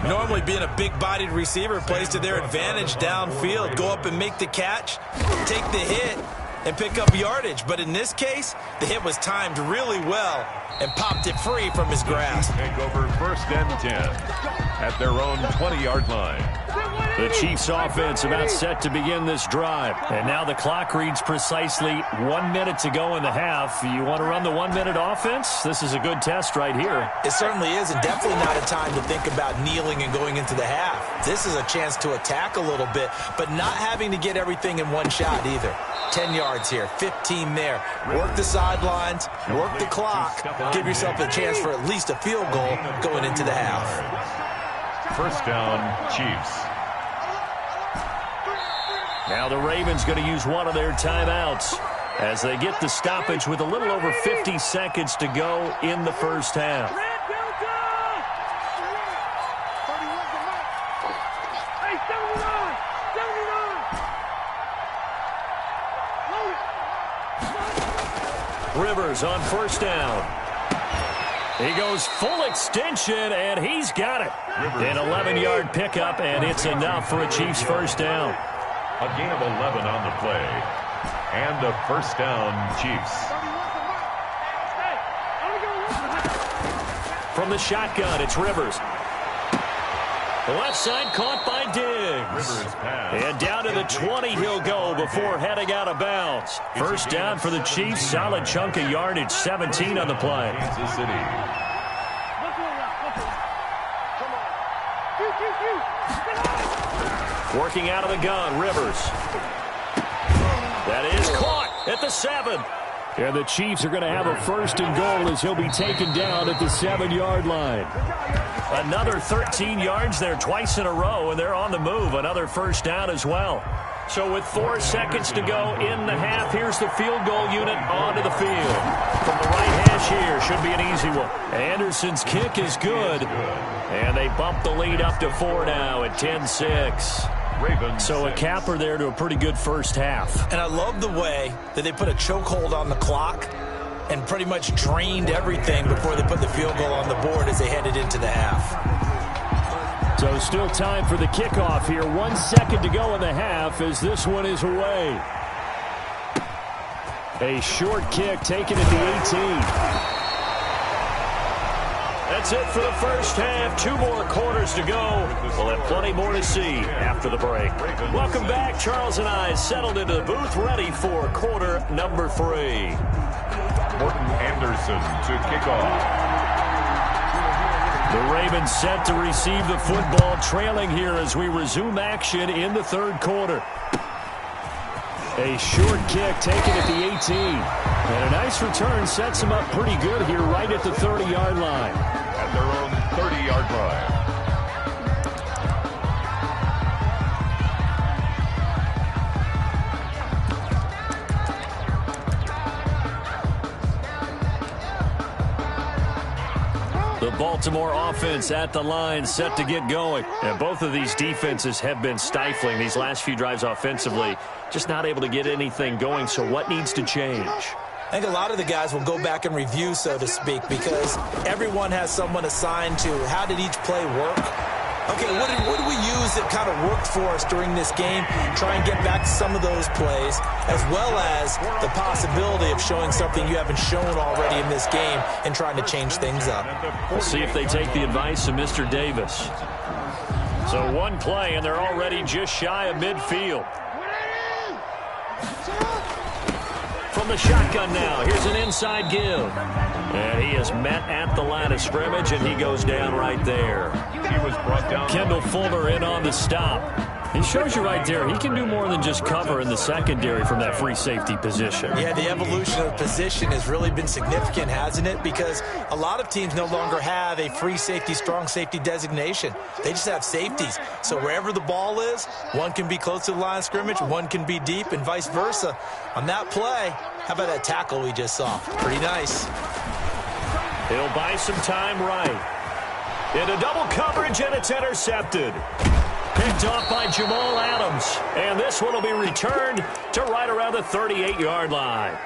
Normally being a big-bodied receiver plays to their advantage downfield. Go up and make the catch, take the hit, and pick up yardage. But in this case, the hit was timed really well and popped it free from his grasp. Take over first and 10 at their own 20-yard line. The Chiefs offense about set to begin this drive. And now the clock reads precisely 1 minute to go in the half. You want to run the 1 minute offense? This is a good test right here. It certainly is, and definitely not a time to think about kneeling and going into the half. This is a chance to attack a little bit, but not having to get everything in one shot either. 10 yards here, 15 there. Work the sidelines, work the clock. Give yourself a chance for at least a field goal going into the half. First down, Chiefs. Now the Ravens going to use one of their timeouts as they get the stoppage with a little over 50 seconds to go in the first half. Rivers on first down. He goes full extension, and he's got it. An 11-yard pickup, and it's enough for a Chiefs first down. A gain of 11 on the play. And a first down, Chiefs. From the shotgun, it's Rivers. The left side caught by Diggs. And down to the 20 he'll go before heading out of bounds. First down for the Chiefs. Solid chunk of yardage. 17 on the play. Kansas City. Working out of the gun, Rivers. That is caught at the 7. And the Chiefs are going to have a first and goal as he'll be taken down at the 7-yard line. Another 13 yards there twice in a row, and they're on the move. Another first down as well. So with 4 seconds to go in the half, here's the field goal unit onto the field. From the right hash here, should be an easy one. Anderson's kick is good. And they bump the lead up to 4 now at 10-6. So a capper there to a pretty good first half. And I love the way that they put a chokehold on the clock and pretty much drained everything before they put the field goal on the board as they headed into the half. So still time for the kickoff here. 1 second to go in the half as this one is away. A short kick taken at the 18. That's it for the first half. 2 more quarters to go. We'll have plenty more to see after the break. Welcome back. Charles and I settled into the booth ready for quarter number 3. Morton Anderson to kick off. The Ravens set to receive the football, trailing here as we resume action in the third quarter. A short kick taken at the 18. And a nice return sets them up pretty good here right at the 30-yard line. At their own 30-yard line. The Baltimore offense at the line set to get going. And both of these defenses have been stifling these last few drives offensively. Just not able to get anything going. So what needs to change? I think a lot of the guys will go back and review, so to speak, because everyone has someone assigned to how did each play work. Okay, what did we use that kind of worked for us during this game? Try and get back to some of those plays, as well as the possibility of showing something you haven't shown already in this game and trying to change things up. We'll see if they take the advice of Mr. Davis. So one play, and they're already just shy of midfield. From the shotgun now, here's an inside give. And he is met at the line of scrimmage, and he goes down right there. He was brought down. Kendall Fuller in on the stop. He shows you right there, he can do more than just cover in the secondary from that free safety position. Yeah, the evolution of position has really been significant, hasn't it? Because a lot of teams no longer have a free safety, strong safety designation. They just have safeties. So wherever the ball is, one can be close to the line of scrimmage, one can be deep, and vice versa. On that play, how about that tackle we just saw? Pretty nice. He'll buy some time right. Into double coverage, and it's intercepted. Picked off by Jamal Adams. And this one will be returned to right around the 38-yard line.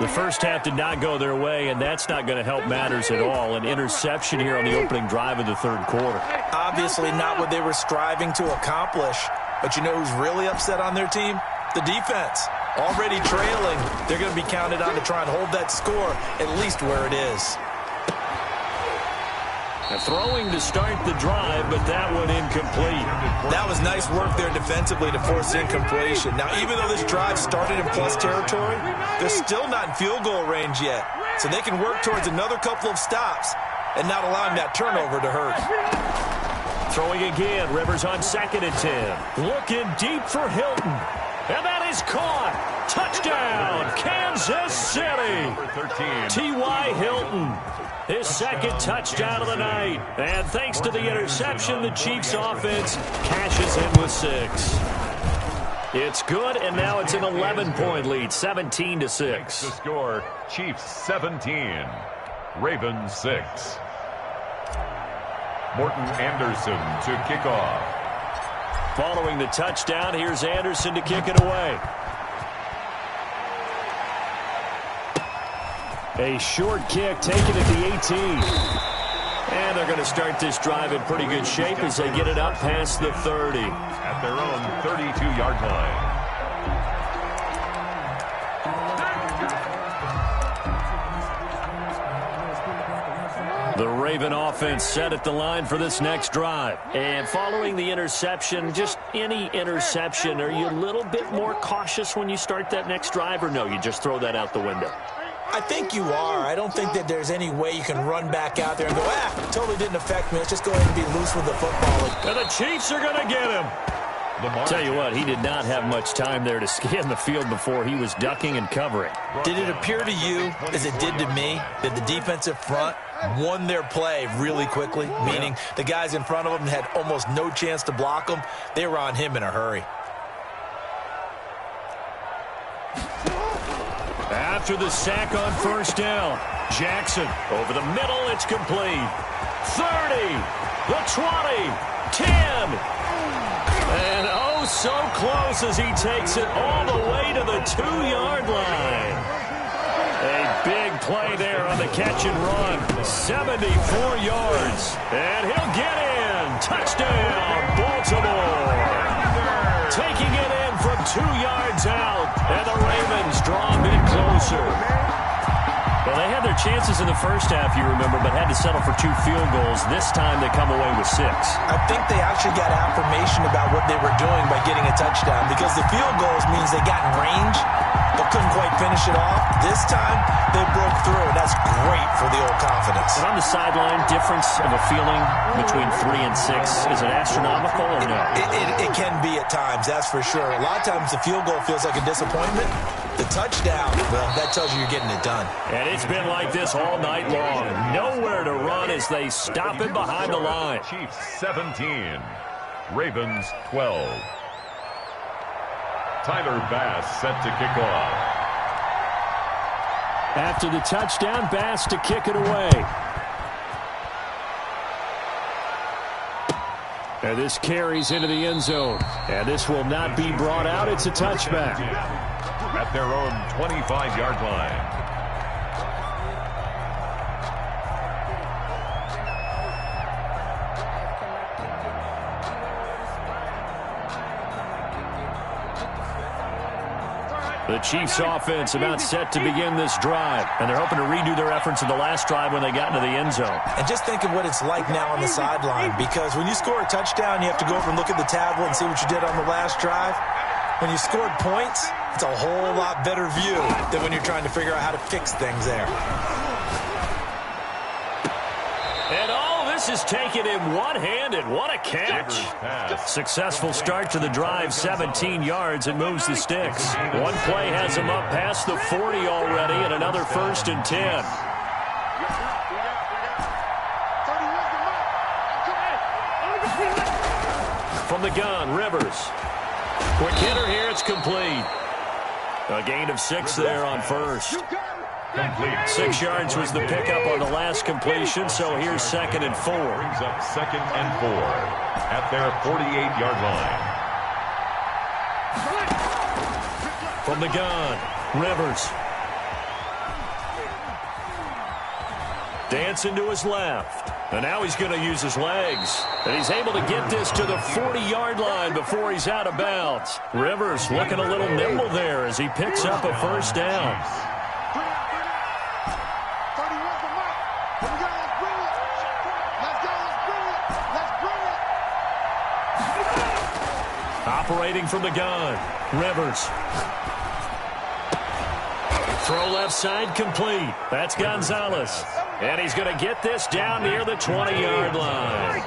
The first half did not go their way, and that's not going to help matters at all. An interception here on the opening drive of the third quarter. Obviously not what they were striving to accomplish. But you know who's really upset on their team? The defense. Already trailing. They're going to be counted on to try and hold that score at least where it is. Throwing to start the drive, but that one incomplete. That was nice work there defensively to force incompletion. Now, even though this drive started in plus territory, they're still not in field goal range yet. So they can work towards another couple of stops and not allowing that turnover to hurt. Throwing again, Rivers on 2nd and 10. Looking deep for Hilton. And that is caught. Touchdown, Kansas City. T.Y. Hilton. His second touchdown of the night. And thanks to the interception, the Chiefs offense cashes in with 6. It's good, and now it's an 11-point lead, 17-6. The score, Chiefs 17, Ravens 6. Morton Anderson to kick off. Following the touchdown, here's Anderson to kick it away. A short kick taken at the 18. And they're going to start this drive in pretty good shape as they get it up past the 30. At their own 32-yard line. The Raven offense set at the line for this next drive. And following the interception, just any interception, are you a little bit more cautious when you start that next drive, or no, you just throw that out the window? I think you are. I don't think that there's any way you can run back out there and go, totally didn't affect me. Let's just go ahead and be loose with the football. And the Chiefs are going to get him. Tell you what, he did not have much time there to scan the field before he was ducking and covering. Did it appear to you, as it did to me, that the defensive front won their play really quickly? Meaning the guys in front of them had almost no chance to block him. They were on him in a hurry. After the sack on first down, Jackson over the middle, it's complete. 30, the 20, 10. And oh, so close as he takes it all the way to the 2-yard line. A big play there on the catch and run. 74 yards. And he'll get in. Touchdown, Baltimore. Taking it in from 2 yards out. And the Ravens draw a bit closer. Well, they had their chances in the first half, you remember, but had to settle for 2 field goals. This time they come away with 6. I think they actually got affirmation about what they were doing by getting a touchdown, because the field goals means they got in range but couldn't quite finish it off. This time they broke through, and that's great for the old confidence. And on the sideline, difference of a feeling between 3 and 6, is it astronomical or no? It can be at times, that's for sure. A lot of times the field goal feels like a disappointment. The touchdown, well, that tells you you're getting it done. And it's been like this all night long. Nowhere to run as they stop it behind the line. Chiefs 17, Ravens 12. Tyler Bass set to kick off. After the touchdown, Bass to kick it away. And this carries into the end zone. And this will not be brought out. It's a touchback. At their own 25-yard line. The Chiefs offense about set to begin this drive. And they're hoping to redo their efforts in the last drive when they got into the end zone. And just think of what it's like now on the sideline, because when you score a touchdown, you have to go over and look at the tablet and see what you did on the last drive. When you scored points, it's a whole lot better view than when you're trying to figure out how to fix things there. And all this is taken in one-handed. What a catch. Successful start to the drive, 17 yards, and moves the sticks. One play has him up past the 40 already, and another 1st and 10. From the gun, Rivers. Quick hitter here, it's complete. A gain of 6 there on first. Complete. 6 yards was the pickup on the last completion, so here's 2nd and 4. Brings up 2nd and 4 at their 48-yard line. From the gun, Rivers. Dancing to his left. And now he's going to use his legs. And he's able to get this to the 40-yard line before he's out of bounds. Rivers looking a little nimble there as he picks up a first down. Operating from the gun, Rivers. Throw left side complete. That's Gonzalez. And he's going to get this down near the 20-yard line.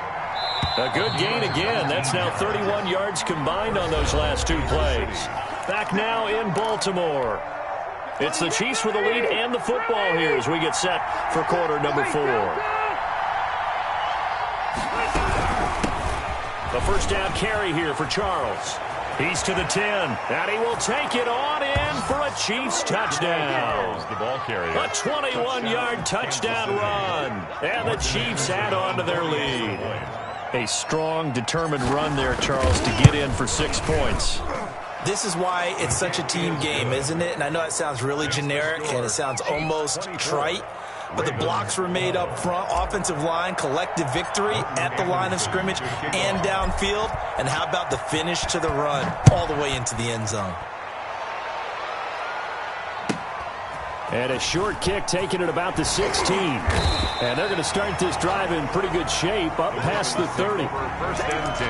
A good gain again. That's now 31 yards combined on those last 2 plays. Back now in Baltimore. It's the Chiefs with the lead and the football here as we get set for quarter number 4. A first down carry here for Charles. He's to the 10, and he will take it on in for a Chiefs touchdown. The ball carrier. A 21-yard touchdown run, and the Chiefs add on to their lead. A strong, determined run there, Charles, to get in for 6 points. This is why it's such a team game, isn't it? And I know it sounds really generic, and it sounds almost trite, but the blocks were made up front. Offensive line, collective victory at the line of scrimmage and downfield. And how about the finish to the run all the way into the end zone? And a short kick taking it about the 16. And they're going to start this drive in pretty good shape up past the 30. First and 10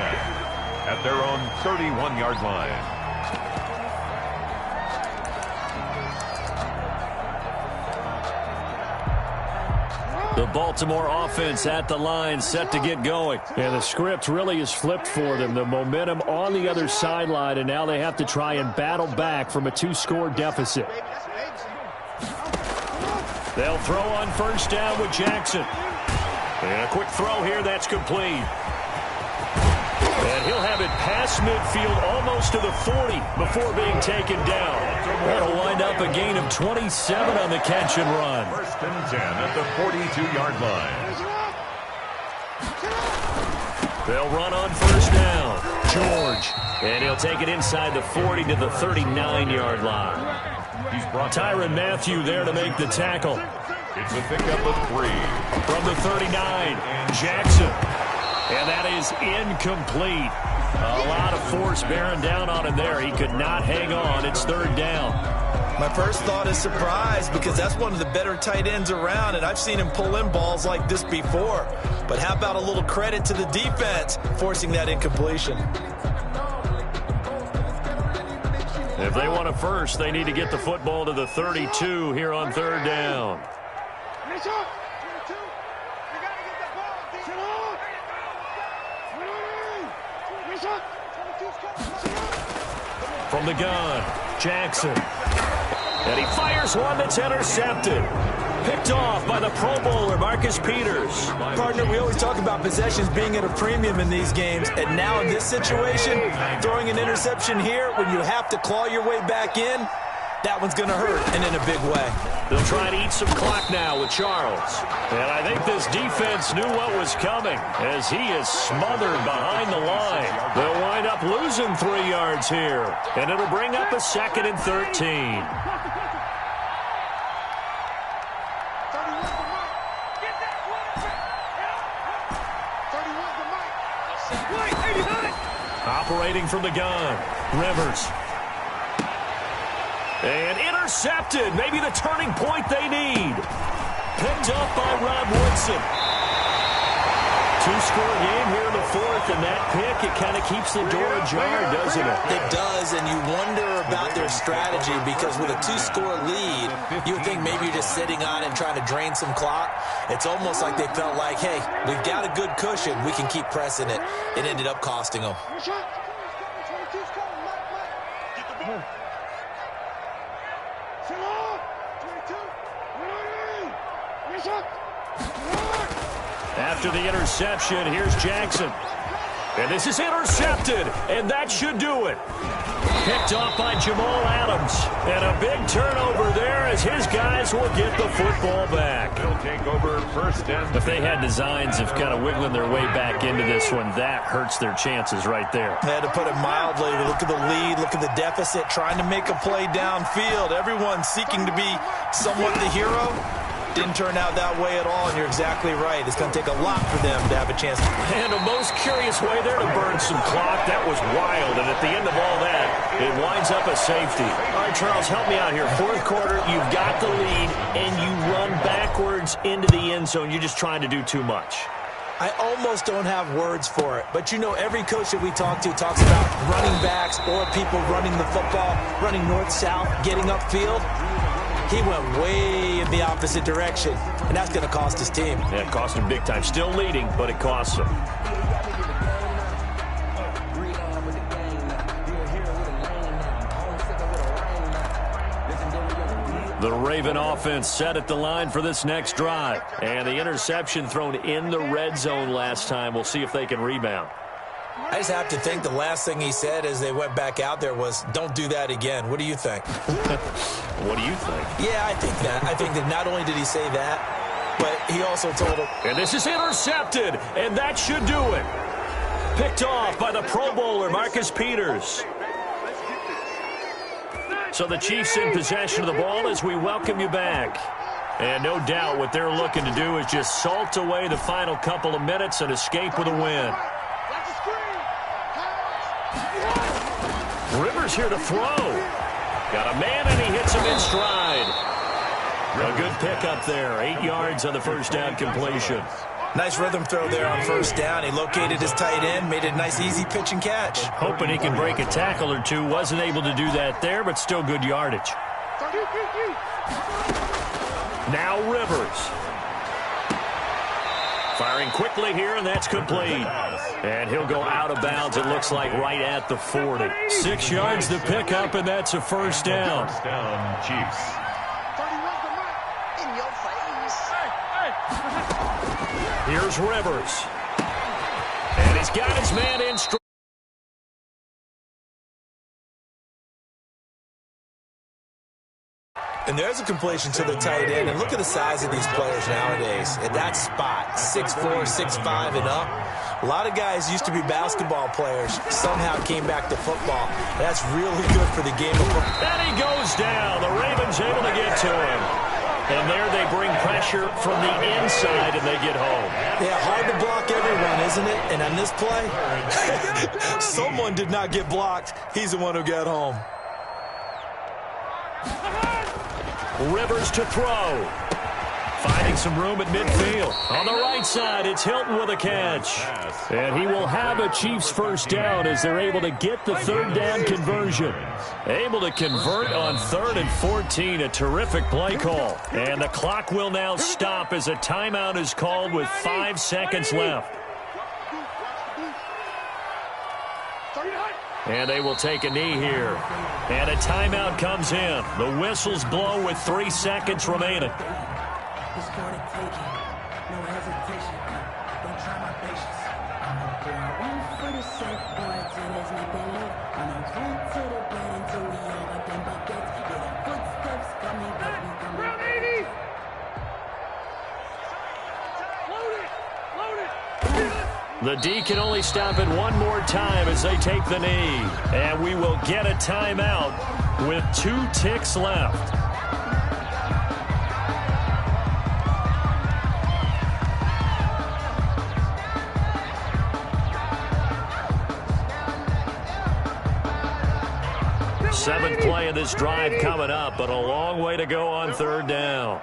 at their own 31-yard line. The Baltimore offense at the line, set to get going. And the script really is flipped for them. The momentum on the other sideline, and now they have to try and battle back from a 2-score deficit. They'll throw on first down with Jackson. And a quick throw here, that's complete. And he'll have it past midfield almost to the 40 before being taken down. That'll wind up a gain of 27 on the catch and run. First and 10 at the 42-yard line. They'll run on first down. George. And he'll take it inside the 40 to the 39-yard line. Tyrann Mathieu there to make the tackle. It's a pickup of 3. From the 39, Jackson. And that is incomplete. A lot of force bearing down on him there. He could not hang on. It's third down. My first thought is surprise because that's one of the better tight ends around, and I've seen him pull in balls like this before. But how about a little credit to the defense forcing that incompletion? If they want a first, they need to get the football to the 32 here on third down. From the gun, Jackson. And he fires one that's intercepted. Picked off by the Pro Bowler, Marcus Peters. Partner, we always talk about possessions being at a premium in these games, and now in this situation, throwing an interception here when you have to claw your way back in, that one's going to hurt, and in a big way. They'll try to eat some clock now with Charles. And I think this defense knew what was coming as he is smothered behind the line. They'll wind up losing 3 yards here, and it'll bring up a 2nd and 13. Operating from the gun, Rivers. And intercepted. Maybe the turning point they need. Picked up by Rod Woodson. 2-score game here in the 4th, and that pick, it kind of keeps the door ajar, doesn't it? It does, and you wonder about their strategy because with a 2-score lead, you would think maybe you're just sitting on it and trying to drain some clock. It's almost like they felt like, hey, we've got a good cushion. We can keep pressing it. It ended up costing them. After the interception, here's Jackson. And this is intercepted, and that should do it. Picked off by Jamal Adams. And a big turnover there as his guys will get the football back. They'll take over first and... If they had designs of kind of wiggling their way back into this one, that hurts their chances right there. They had to put it mildly. Look at the lead, look at the deficit, trying to make a play downfield. Everyone seeking to be somewhat the hero. Didn't turn out that way at all, and you're exactly right. It's going to take a lot for them to have a chance. And a most curious way there to burn some clock. That was wild, and at the end of all that, it winds up a safety. All right, Charles, help me out here. 4th quarter, you've got the lead, and you run backwards into the end zone. You're just trying to do too much. I almost don't have words for it, but you know every coach that we talk to talks about running backs or people running the football, running north-south, getting upfield. He went way in the opposite direction, and that's going to cost his team. Yeah, it cost him big time. Still leading, but it costs him. The Raven offense set at the line for this next drive. And the interception thrown in the red zone last time. We'll see if they can rebound. I just have to think the last thing he said as they went back out there was, don't do that again. What do you think? What do you think? Yeah, I think that. I think that not only did he say that, but he also told him. And this is intercepted, and that should do it. Picked off by the Pro Bowler, Marcus Peters. So the Chiefs in possession of the ball as we welcome you back. And no doubt what they're looking to do is just salt away the final couple of minutes and escape with a win. Rivers here to throw. Got a man, and he hits him in stride. pickup there. 8 yards on the first down completion. Nice rhythm throw there on first down. He located his tight end, made it a nice, easy pitch and catch. Hoping he can break a tackle or two. Wasn't able to do that there, but still good yardage. Now Rivers. Firing quickly here, and that's complete. And he'll go out of bounds, it looks like, right at the 40. 6 yards to pick up, and that's a first down. First down, Chiefs. Here's Rivers. And he's got his man in strong. And there's a completion to the tight end. And look at the size of these players nowadays. At that spot, 6'4", 6'5", and up. A lot of guys used to be basketball players, somehow came back to football. That's really good for the game of football. And he goes down. The Ravens able to get to him. And there they bring pressure from the inside, and they get home. Yeah, hard to block everyone, isn't it? And on this play, someone did not get blocked. He's the one who got home. Rivers to throw. Finding some room at midfield. On the right side, it's Hilton with a catch. And he will have a Chiefs first down as they're able to get the third down conversion. Able to convert on 3rd and 14. A terrific play call. And the clock will now stop as a timeout is called with 5 seconds left. And they will take a knee here. And a timeout comes in. The whistles blow with 3 seconds remaining. It's for the taking, no hesitation. Don't try my patience. I'm a boy, one for the set, boy, till there's nothing left. I'm a run to the bed until we all got them buckets. Yeah, the footsteps coming, but we coming. Round 80! Load it! The D can only stop it one more time as they take the knee. And we will get a timeout with 2 ticks left. Seventh play of this drive coming up, but a long way to go on 3rd down.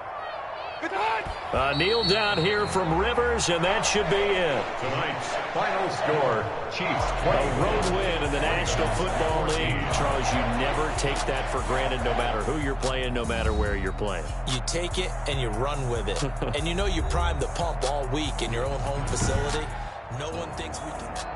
Kneel down here from Rivers, and that should be it. Tonight's final score, Chiefs 20. A road win in the National Football League. Charles, you never take that for granted no matter who you're playing, no matter where you're playing. You take it and you run with it. And you know you primed the pump all week in your own home facility. No one thinks we can...